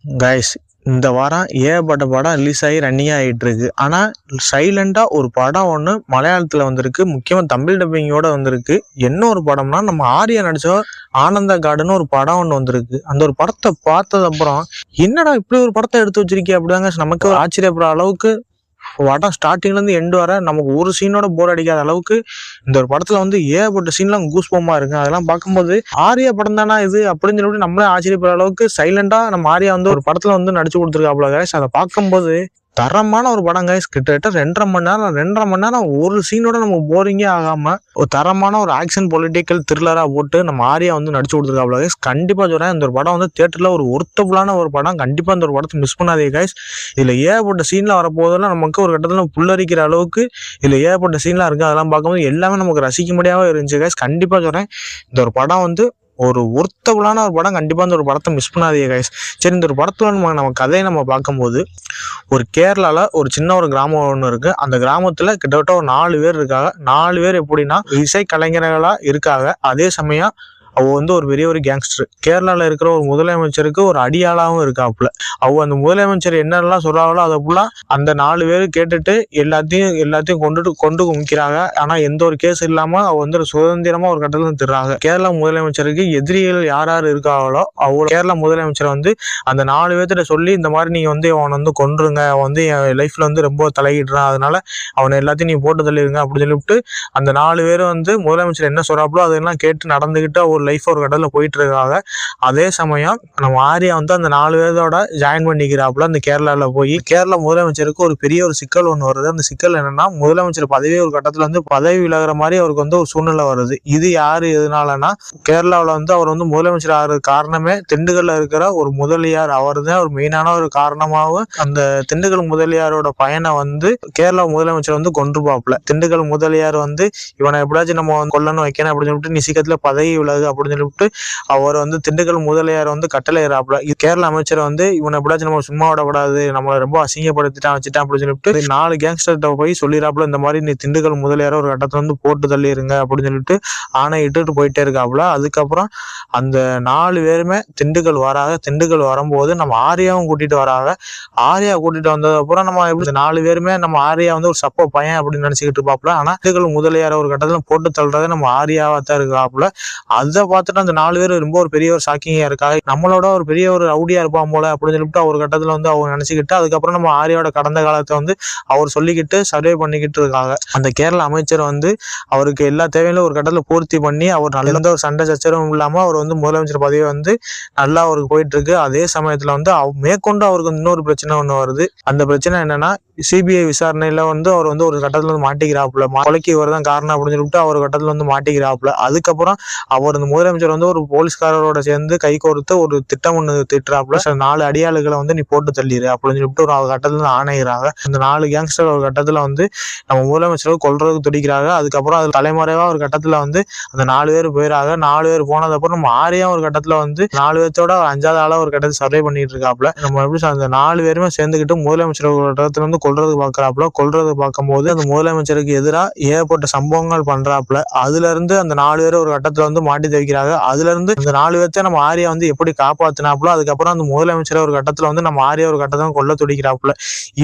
Guys, இந்த வாரம் ஏகப்பட்ட படம் ரிலீஸ் ஆகி ரன்னிங் ஆகிட்டு இருக்கு. ஆனால் சைலண்டாக ஒரு படம் ஒன்று மலையாளத்தில் வந்திருக்கு, முக்கியமாக தமிழ் டப்பிங்கோட வந்திருக்கு. என்ன ஒரு படம்னா, நம்ம ஆர்யா நடிச்ச ஆனந்த கார்டுன்னு ஒரு படம் ஒன்று வந்திருக்கு. அந்த ஒரு படத்தை பார்த்தது அப்புறம் என்னடா இப்படி ஒரு படத்தை எடுத்து வச்சிருக்கே அப்படிதாங்க நமக்கு ஒரு ஆச்சரியப்படுற அளவுக்கு படம் ஸ்டார்டிங்லேருந்து எண்டு வர நமக்கு ஒரு சீனோட போர் அடிக்காத அளவுக்கு இந்த ஒரு படத்துல வந்து ஏகப்பட்ட சீன்லாம் கூஸ்பமா இருக்கு. அதெல்லாம் பார்க்கும்போது ஆர்யா படம் தானா இது அப்படின்னு சொல்லிட்டு நம்மளே ஆச்சரியப்படுற அளவுக்கு சைலண்டா நம்ம ஆர்யா வந்து ஒரு படத்துல வந்து நடிச்சு கொடுத்துருக்காப்ல கைஸ். அதை பார்க்கும்போது தரமான ஒரு படம் கைஸ். கிட்டத்தட்ட 2.5 மணி நேரம் ஒரு சீனோட நமக்கு போரிங்கே ஆகாம ஒரு தரமான ஒரு ஆக்ஷன் பொலிட்டிக்கல் த்ரில்லரா போட்டு நம்ம ஆர்யா வந்து நடிச்சு கொடுத்துருக்காப்ல கைஸ். கண்டிப்பா சொல்றேன், இந்த ஒரு படம் வந்து தியேட்டர்ல ஒரு ஒர்த்தபுளான ஒரு படம். கண்டிப்பா இந்த ஒரு படத்தை மிஸ் பண்ணாதீங்க கைஸ். இதுல ஏகப்பட்ட சீன்ல வரப்போதெல்லாம் நமக்கு ஒரு கட்டத்துல புல்லரிக்கிற அளவுக்கு இதுல ஏகப்பட்ட சீன்லாம் இருக்கு. அதெல்லாம் பார்க்கும்போது எல்லாமே நமக்கு ரசிக்க முடியாம இருந்துச்சு கைஸ். கண்டிப்பா சொல்றேன், இந்த ஒரு படம் வந்து ஒரு ஒர்த்தபுளான ஒரு படம். கண்டிப்பா இந்த ஒரு படத்தை மிஸ் பண்ணாதீங்க கைஸ். சரி, இந்த ஒரு படத்துல நம்ம கதையை நம்ம பார்க்கும்போது ஒரு கேரளால ஒரு சின்ன ஒரு கிராமம் ஒன்று இருக்கு. அந்த கிராமத்துல கிட்டத்தட்ட ஒரு 4 பேர் இருக்காங்க. 4 பேர் எப்படின்னா இசை கலைஞர்களா இருக்காங்க. அதே சமயம் அவ வந்து ஒரு பெரிய ஒரு கேங்ஸ்டர். கேரளால இருக்கிற ஒரு முதலமைச்சருக்கு ஒரு அடியாளாவும் இருக்காப்புல. அந்த முதலமைச்சர் என்னெல்லாம் சொல்றாங்களோ அதை ஃபுல்லா அந்த 4 பேர் கேட்டுட்டு எல்லாத்தையும் கொண்டு குமிக்கிறாங்க. ஆனா எந்த ஒரு கேஸ் இல்லாம அவ வந்து சுதந்திரமா ஒரு கட்டத்துல திடுறாங்க. கேரளா முதலமைச்சருக்கு எதிரிகள் யார் இருக்காங்களோ அவங்க கேரளா முதலமைச்சரை வந்து அந்த 4 பேர்த்திட்ட சொல்லி, இந்த மாதிரி நீங்க வந்து அவனை வந்து கொன்றுங்க, அவன் வந்து என் லைஃப்ல வந்து ரொம்ப தலையிடுறான், அதனால அவனை எல்லாத்தையும் நீங்க போட்டு தள்ளிடுங்க அப்படின்னு சொல்லிவிட்டு அந்த 4 பேரும் வந்து முதலமைச்சர் என்ன சொல்றாங்களோ அதெல்லாம் கேட்டு நடந்துகிட்டு ஒரு லைஃப் ஒரு கடல்ல போயிட்டு இருக்காங்க. அதே சமயம் நம்ம ஆர்யா வந்து அந்த 4 பேரோட ஜாயின் பண்ணிக்கிறாப்புல. அந்த கேரளால போய் கேரளா முதலமைச்சருக்கு ஒரு பெரிய ஒரு சிக்கல் ஒன்று வருது. அந்த சிக்கல் என்னன்னா, முதலமைச்சர் பதவி ஒரு கட்டத்துல வந்து பதவி விலகிற மாதிரி அவருக்கு வந்து ஒரு சூழ்நிலை வருது. இது யாரு எதனாலனா, கேரளாவில் வந்து அவர் வந்து முதலமைச்சர் ஆகிறது காரணமே திண்டுக்கல்ல இருக்கிற ஒரு முதலியார். அவர் தான் ஒரு மெயினான ஒரு காரணமாகவும் அந்த திண்டுக்கல் முதலியாரோட பையனை வந்து கேரளா முதலமைச்சர் வந்து கொன்றுபாப்புல. திண்டுக்கல் முதலியார் வந்து இவனை எப்படியாச்சும் நம்ம கொல்லணும் வைக்கணும் அப்படின்னு சொல்லிட்டு நீ சீக்கிரத்துல பதவி விலகு அப்படின்னு சொல்லிவிட்டு அவர் வந்து திண்டுக்கல் முதலியார் வந்து கட்டளையிறாப்புல. கேரள அமைச்சர் வந்து இவனை எப்படியாச்சும் நம்ம சும்மா விடக்கூடாது, நம்மளை ரொம்ப அசிங்கப்படுத்திட்டான் வச்சுட்டான் அப்படின்னு சொல்லிட்டு 4 கேங்ஸ்டர்கிட்ட போய் சொல்லிடுறாப்புல. இந்த மாதிரி நீ திண்டுக்கல் முதலியார ஒரு கட்டத்துல வந்து போட்டு தள்ளிடுங்க அப்படின்னு சொல்லிட்டு ஆணை இட்டுட்டு போயிட்டே இருக்காப்புல. அதுக்கப்புறம் அந்த 4 பேருமே திண்டுக்கல் வராங்க. திண்டுக்கல் வரும்போது நம்ம ஆர்யாவும் கூட்டிட்டு வராங்க. ஆர்யா கூட்டிட்டு வந்தது அப்புறம் நம்ம எப்படி 4 பேருமே நம்ம ஆர்யா வந்து ஒரு சப்ப பையன் அப்படின்னு நினைச்சுக்கிட்டு இருப்பாப்புல. ஆனா திண்டுக்கல் முதலியார ஒரு கட்டத்துல போட்டு தள்ளுறதை நம்ம ஆர்யாவா தான் இருக்காப்புல. அதை பார்த்துட்டு அந்த 4 பேர் ரொம்ப ஒரு பெரிய ஒரு ஷாக்கிங்கா இருக்காங்க. நம்மளோட ஒரு பெரிய ஒரு ரவுடியா இருப்பான் போல அப்படின்னு சொல்லிட்டு ஒரு கட்டத்துல வந்து அவங்க நினைச்சுக்கிட்டு அதுக்கப்புறம் நம்ம ஆர்யாவோட கடந்த காலத்தை வந்து அவர் சொல்லிக்கிட்டு சர்வே பண்ணிக்கிட்டு இருக்காங்க. அந்த கேரள அமைச்சர் வந்து அவருக்கு எல்லா தேவையிலும் ஒரு கட்டத்துல பூர்த்தி பண்ணி அவர் நல்ல ஒரு சண்டை சச்சரவும் இல்லாம அவர் வந்து முதலமைச்சர் பதவி வந்து நல்லா அவருக்கு போயிட்டு இருக்கு. அதே சமயத்துல வந்து மேற்கொண்டு அவருக்கு இன்னொரு பிரச்சனை ஒண்ணு வருது. அந்த பிரச்சனை என்னன்னா, சிபிஐ விசாரணையில வந்து அவர் வந்து ஒரு கட்டத்துல வந்து மாட்டிக்கிறாப்புல. கொலைக்கு இவர் தான் காரணம் அப்படின்னு சொல்லிட்டு அவர் கட்டத்துல வந்து மாட்டிக்கிறாப்புல. அதுக்கப்புறம் அவர் இந்த முதலமைச்சர் வந்து ஒரு போலீஸ்காரரோட சேர்ந்து கை கோர்த்து ஒரு திட்டம் ஒண்ணு திட்டுறாப்புல. 4 அடியாளுகளை வந்து நீ போட்டு தள்ளிடு அப்படின்னு சொல்லிட்டு ஒரு கட்டத்துல ஆணையிறாங்க. அந்த 4 கேங்ஸ்டர் ஒரு கட்டத்துல வந்து நம்ம முதலமைச்சரை கொல்றதுக்கு துடிக்கிறாங்க. அதுக்கப்புறம் அது தலைமுறைவா ஒரு கட்டத்துல வந்து அந்த 4 பேர் போயிறாங்க. 4 பேர் போனது அப்புறம் நம்ம ஆர்யா ஒரு கட்டத்துல வந்து 4 பேர்த்தோட 5வது ஆளா ஒரு கட்டத்தை சர்வே பண்ணிட்டு இருக்காப்புல. நம்ம எப்படி அந்த 4 பேருமே சேர்ந்துக்கிட்டு முதலமைச்சர் ஒரு கட்டத்துல வந்து கொல்றது பாக்குறாப்புல. கொல்றது பார்க்கும்போது அந்த முதலமைச்சருக்கு எதிராக ஏகப்பட்ட சம்பவங்கள் பண்றாப்புல. அதுல இருந்து அந்த 4 பேர் ஒரு கட்டத்துல வந்து மாட்டி தவிக்கிறாங்க. அதுல இருந்து அந்த 4 பேர்த்த நம்ம ஆர்யா வந்து எப்படி காப்பாத்தினாப்புல. அதுக்கப்புறம் அந்த முதலமைச்சர் ஒரு கட்டத்துல வந்து நம்ம ஆர்யா ஒரு கட்டத்தை கொல்ல துடிக்கிறாப்புல.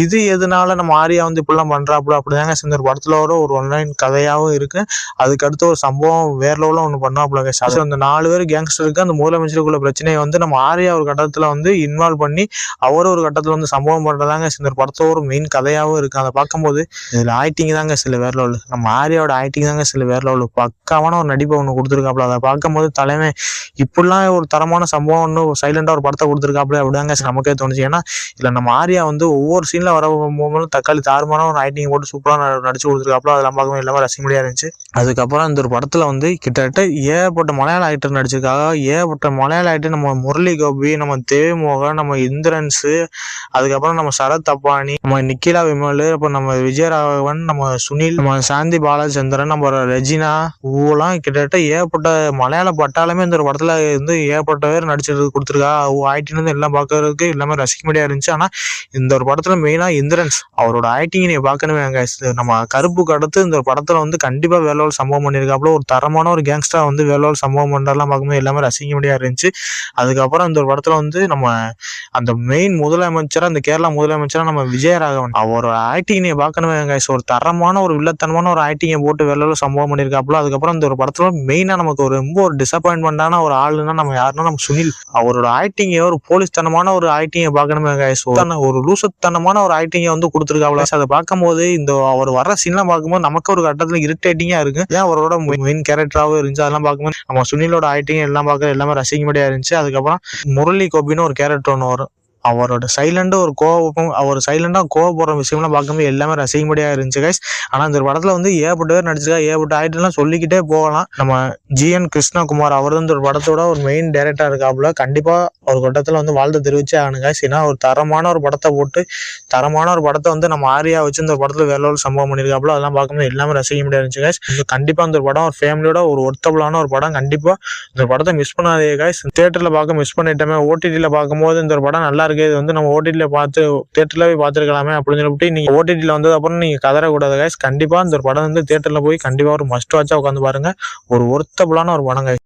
இது எதனால நம்ம ஆர்யா வந்து இப்படிலாம் பண்றாப்புல அப்படிதாங்க இந்த படத்துல ஒரு ஒன்லைன் கதையாவும் இருக்கு. அதுக்கு அடுத்து ஒரு சம்பவம் வேற லெவல்ல ஒண்ணு பண்ணாப்புல. அந்த 4 பேர் கேங்ஸ்டருக்கு அந்த முதலமைச்சருக்குள்ள பிரச்சனையை வந்து நம்ம ஆர்யா ஒரு கட்டத்துல வந்து இன்வால்வ் பண்ணி அவர் ஒரு கட்டத்துல வந்து சம்பவம் பண்றதாங்க இந்த படத்துல ஒரு மெயின் கதையாவும் இருக்கு. அதை பார்க்கும்போது இதுல ஆக்டிங் தாங்க சில வேற லெவல். நம்ம ஆர்யாவோட ஆக்டிங் தாங்க சில வேற லெவல். பக்காவான ஒரு நடிப்பை ஒண்ணு கொடுத்துருக்காப்புல. அதை பார்க்கும்போது தலைமை இப்படிலாம் ஒரு தரமான சம்பவம் ஒன்று சைலண்டா ஒரு படத்தை கொடுத்துருக்காப்புல அப்படிதாங்க நமக்கே தோணுச்சு. ஏன்னா இல்ல நம்ம ஆர்யா வந்து ஒவ்வொரு சீன்ல வர போகும்போது தக்காளி தாறுமான ஒரு ஆக்டிங் போட்டு சூப்பரா நடிச்சு கொடுத்துருக்காப்புல. அதெல்லாம் பார்க்கும்போது எல்லாமே ரசிக்க முடியா இருந்துச்சு. அதுக்கப்புறம் இந்த ஒரு படத்துல வந்து கிட்டத்தட்ட ஏகப்பட்ட மலையாள ஆக்டர் நடிச்சிருக்காங்க. ஏகப்பட்ட மலையாள ஆக்டர் நம்ம முரளி கோபி, நம்ம தேவமோகன், நம்ம இந்திரன்ஸ், அதுக்கப்புறம் நம்ம சரத் அப்பானி, நம்ம நிக்கிலா விமல், அப்புறம் நம்ம விஜயராகவன், நம்ம சுனில், நம்ம சாந்தி பாலச்சந்திரன், நம்ம ரெஜினா, இவெல்லாம் கிட்டத்தட்ட ஏகப்பட்ட மலையாள பட்டாலுமே இந்த ஒரு படத்துல வந்து ஏகப்பட்ட பேர் நடிச்சிட்டு கொடுத்துருக்கா. ஆக்டிங் வந்து எல்லாம் பார்க்கறதுக்கு எல்லாமே ரசிக்க முடியா இருந்துச்சு. ஆனா இந்த ஒரு படத்துல மெயினா இந்திரன்ஸ் அவரோட ஆக்டிங் நீங்க பார்க்கணுமே. நம்ம கருப்புக்கு அடுத்து இந்த படத்துல வந்து கண்டிப்பா வேலை லெவல் சம்பவம் பண்ணியிருக்காப்புல. ஒரு தரமான ஒரு கேங்ஸ்டா வந்து வேற லெவல் சம்பவம் பண்றதெல்லாம் பார்க்கும்போது எல்லாமே ரசிக்கும்படியா இருந்துச்சு. அதுக்கப்புறம் இந்த ஒரு படத்துல வந்து நம்ம அந்த மெயின் முதலமைச்சரா, அந்த கேரளா முதலமைச்சரா நம்ம விஜயராகவன் அவரோட ஆக்டிங் நீங்க பார்க்கணுமே கைஸ். ஒரு தரமான ஒரு வில்லத்தனமான ஒரு ஆக்டிங்கை போட்டு வேற லெவல் சம்பவம் பண்ணியிருக்காப்புல. அதுக்கப்புறம் இந்த ஒரு படத்துல மெயினா நமக்கு ஒரு ரொம்ப ஒரு டிசப்பாயின்மெண்டான ஒரு ஆளுன்னா நம்ம யாருன்னா நம்ம சுனில். அவரோட ஆக்டிங்கை ஒரு போலீஸ் தனமான ஒரு ஆக்டிங்கை பார்க்கணுமே கைஸ். ஒரு லூசத்தனமான ஒரு ஆக்டிங்கை வந்து கொடுத்துருக்காப்புல. அதை பார்க்கும்போது இந்த அவர் வர்ற சீன்லாம் பார்க்கும்போது நமக்கு ஒரு கட்டத்துல இரிட்டேட்டிங்கா இருக்கு. ஏன் அவரோட மெயின் கேரக்டராகவும் இருந்துச்சு. அதெல்லாம் பார்க்கும்போது நம்ம சுனிலோட ஆக்டிங் எல்லாம் பார்க்க எல்லாமே ரசிக்கும்படியா இருந்துச்சு. அதுக்கப்புறம் முரளி கோபின்னு ஒரு கேரக்டர் ஒன்று வரும். அவரோட சைலண்டா ஒரு கோவம், அவர் சைலண்டா கோவப்படுற விஷயம்லாம் பார்க்கும்போது எல்லாமே ரசிக்கும்படியா இருந்துச்சு கைஸ். ஆனா இந்த படத்துல வந்து ஏகப்பட்ட பேர் நடிச்சிருக்கா, ஏகப்பட்ட ஆக்டர்லாம் சொல்லிக்கிட்டே போகலாம். நம்ம ஜிஎன் கிருஷ்ணகுமார் அவர் வந்து ஒரு படத்தோட ஒரு மெயின் டைரக்டர் இருக்காப்புல. கண்டிப்பா ஒரு கட்டத்துல வந்து வாழ்த்து தெரிவிச்சே ஆகணும் கைஸ். ஏன்னா ஒரு தரமான ஒரு படத்தை போட்டு தரமான ஒரு படத்தை வந்து நம்ம ஆரியா வச்சு இந்த படத்துல வேற ஒரு சம்பவம் பண்ணியிருக்காப்புல. அதெல்லாம் பார்க்கும்போது எல்லாமே ரசிக்கும்படியா இருந்துச்சு கைஸ். கண்டிப்பா அந்த படம் ஒரு ஃபேமிலியோட ஒரு ஒர்த்தபிளான ஒரு படம். கண்டிப்பா இந்த படத்தை மிஸ் பண்ணாதே கைஸ். தியேட்டர்ல பார்க்க மிஸ் பண்ணிட்டோமே, ஓடிடியில பார்க்கும்போது இந்த படம் நல்லா இருக்கு, இது வந்து நம்ம ஓடிடியில பார்த்து தியேட்டர்ல போய் பார்த்துருக்கலாமே அப்படின்னு சொல்லிட்டு நீங்க ஓடிடியில வந்தது அப்புறம் நீங்க கதறக்கூடாது கைஸ். கண்டிப்பா இந்த படம் வந்து தியேட்டர்ல போய் கண்டிப்பா ஒரு மஸ்ட் வாட்சா உட்காந்து பாருங்க. ஒரு ஒர்த்தபிளான ஒரு படம் கைஸ்.